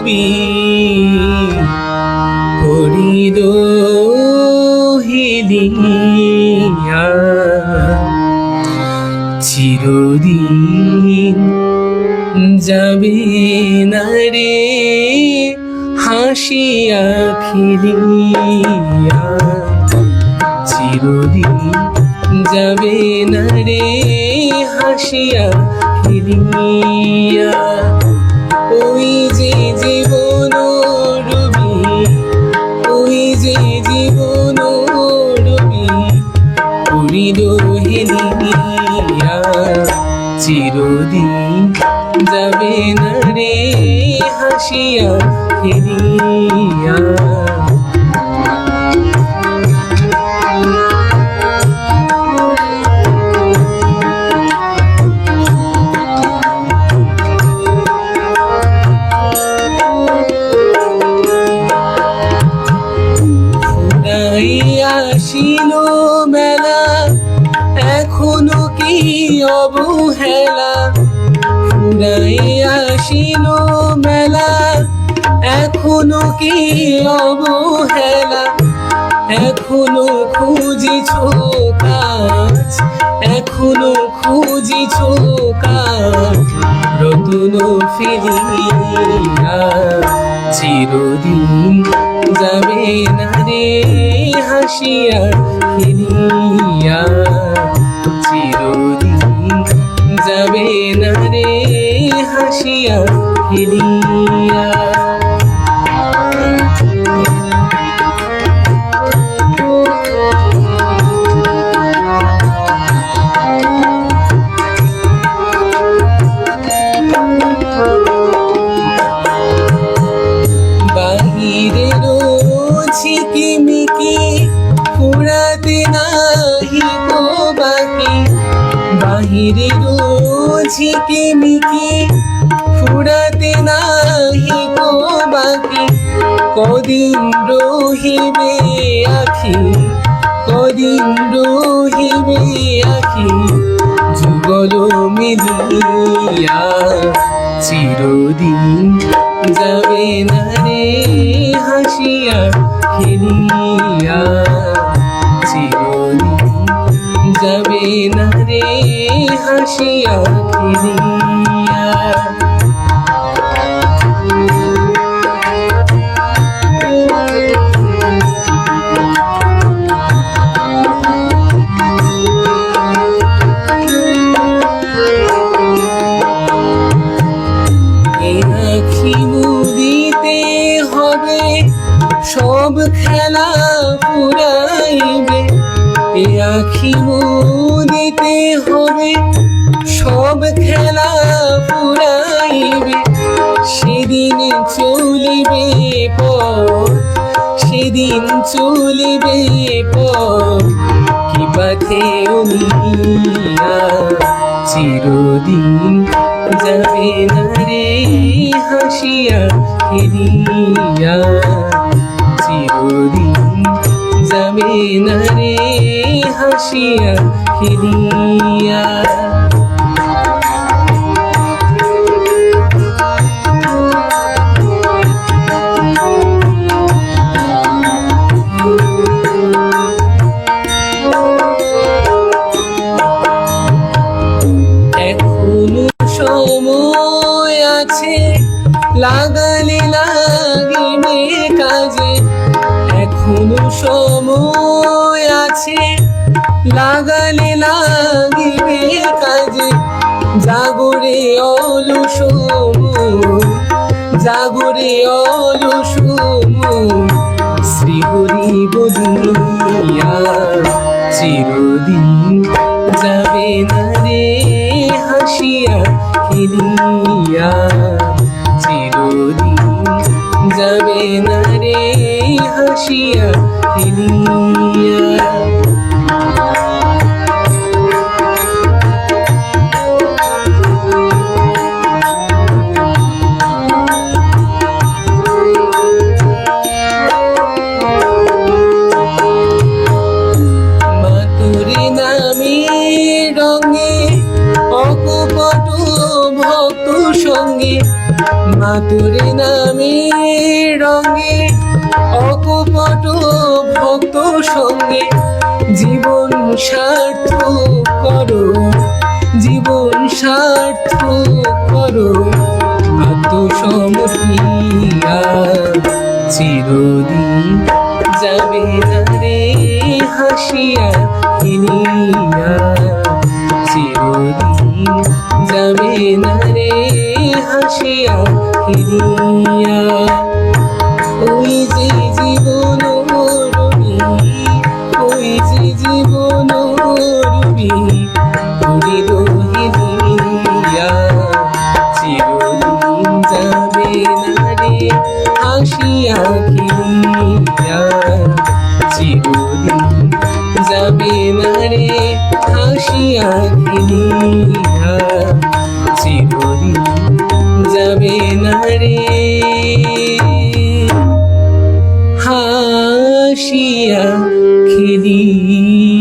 রবি করিল হেলিয়া চিরদিন যাবে না রে হাসিয়া খেলিয়া চিরদিন যাবে না রে হাসিয়া খেলিয়া ওই যে জীবন রবি ওই যে জীবন রবি করিল হেলিয়া চিরদিন যাবে না রে হাসিয়া খেলিয়া আসিল মেলা এখনো কি অবহেলা ফুরাই আসিল মেলা এখনো কি অবহেলা এখনো খুঁজিছ কাজ এখনো খুঁজিছ কাজ রতন ফিরিয়া চিরদিন যাবে না রে হাসিয়া খেলিয়া চিরদিন যাবে না রে হাসিয়া খেলিয়া ঝিকিমিকি ফুরাতে নাহি গো বাকি বাহিরের ঝিকিমিকি ফুরাতে নাহি গো বাকি কদিন রহিবে আখি কদিন রহিবে আখি যুগল মিলিয়া চিরদিন যাবে না রে হাসিয়া খেলিয়া চিরদিন যাবে না রে হাসিয়া খেলিয়া সব খেলা ফুরাইবে এ আখি মুদিতে হবে সব খেলা ফুরাইবে সেদিন চলিবে পথ সেদিন চলিবে পথ কি পথে উমিয়া চিরদিন যাবে না রে হাসিয়া খেলিয়া চিরদিন যাবে না রে হাসিয়া খেলিয়া এখনো সময় আছে লাগালে লাগিবে কাজে এখনো সময় আছে লাগালে লাগিবে কাজে জাগরে অলস জাগরে অলস শ্রীহরি বলিয়া চিরদিন যাবে না রে হাসিয়া খেলিয়া চিরদিন যাবে না রে হাসিয়া খেলিয়া মাতুরি নামে রঙে অকপট ভক্ত সঙ্গে মাতুরে নামে রঙে অকপট ভক্ত সঙ্গে জীবন সার্থক করো, জীবন সার্থক করো আত্মসমর্পিয়া। চিরদিন যাবে না রে হাসিয়া ফিরিয়া, চিরদিন যাবে না রে হাসিয়া ফিরিয়া। ওই যে জীবন রবি, ওই যে জীবন রবি উড়িল হিলিয়া, চিরদিন যাবে না রে হাসিয়া ফিরিয়া, চিরদিন যাবে না রে হাসিয়া ফিরিয়া, চিরদিন যাবে না রে হাসিয়া খেলিয়া।